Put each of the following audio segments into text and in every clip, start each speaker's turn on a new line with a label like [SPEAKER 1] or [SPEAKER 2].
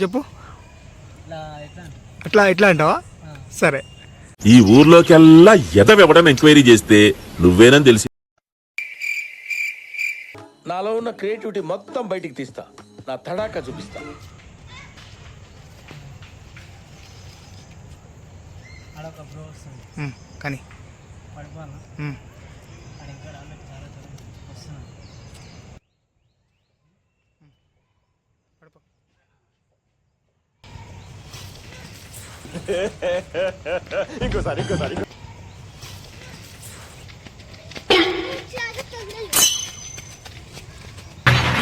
[SPEAKER 1] చెప్పు. ఎట్లా అంటావా? సరే.
[SPEAKER 2] ఈ ఊర్లోకెల్లా ఎదవెవడం ఎంక్వైరీ చేస్తే నువ్వేనని తెలిసి
[SPEAKER 3] నాలో ఉన్న క్రియేటివిటీ మొత్తం బయటికి తీస్తా, నా తడాకా చూపిస్తా.
[SPEAKER 1] కానీ
[SPEAKER 3] ఇంకోసారి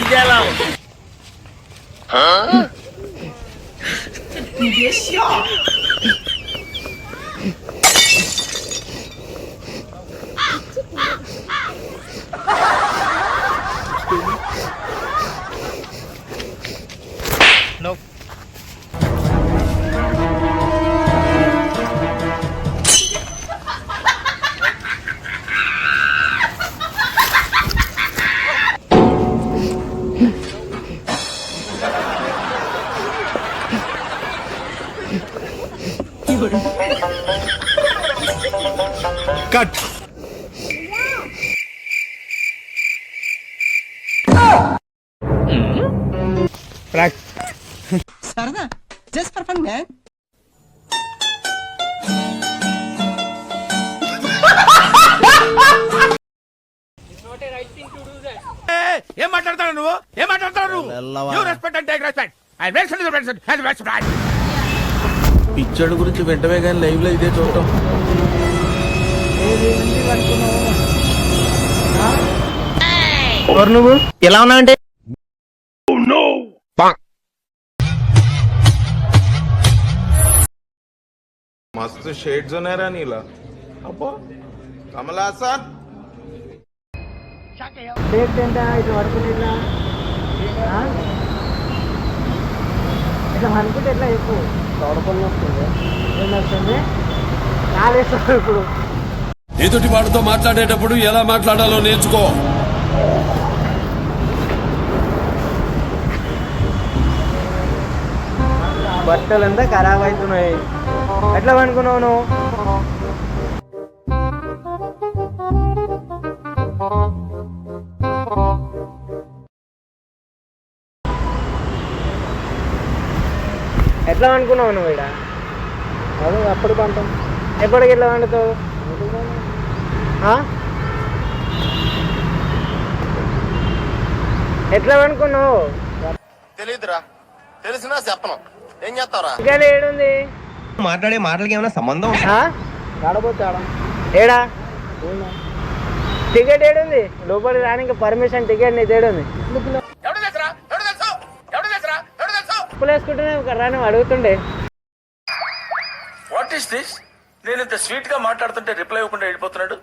[SPEAKER 3] ఇదేలా
[SPEAKER 1] నో. కట్.
[SPEAKER 4] సరదా జస్ట్ ఫర్ ఫన్ మ్యాన్.
[SPEAKER 3] ఏం మాట్లాడతావు నువ్వు? పిచ్చడు గురించి వెంటనే కానీ లైవ్ లో ఇదే చూడటం.
[SPEAKER 4] నువ్వు ఎలా ఉన్నావంటే
[SPEAKER 5] मस्त शेड्स नाही राणीला अप्पो कमला असा
[SPEAKER 4] ఇట్లా పడుకుంటే ఇట్లా అనుకుంటే ఎట్లా చెప్పు. తోడపల్లి వస్తుంది, ఏం వస్తుంది కాలేస్తావు. ఇప్పుడు
[SPEAKER 6] ఎదుటి వాడితో మాట్లాడేటప్పుడు ఎలా మాట్లాడాలో నేర్చుకో.
[SPEAKER 4] బట్టలు అంతా ఖరాబ్ అవుతున్నాయి. ఎట్లా అనుకున్నావు నువ్వు? ఎట్లా అనుకున్నావు నువ్వు? ఇక్కడ అదే అప్పుడు పంటాం. ఎప్పటికి ఎట్లా వండుతావు? ఎట్లా అనుకున్నావు?
[SPEAKER 5] తెలీదురా, తెలిసినా చెప్పను. ఏం చేస్తావురా?
[SPEAKER 4] ఇంకా ఏడుంది?
[SPEAKER 7] మాట్లాడే మాటలకి ఏమైనా సంబంధం?
[SPEAKER 4] ఆడబోతాడా? ఏడా టికెట్ ఏడుంది? లోపలికి రానికి పర్మిషన్ టికెట్ నీ తేడుంది. చెప్పులు వేసుకుంటూనే రాని అడుగుతుండే.
[SPEAKER 3] What is this? నేను ఇంత స్వీట్ గా మాట్లాడుతుంటే రిప్లై ఇవ్వకుండా వెళ్ళిపోతున్నాడు.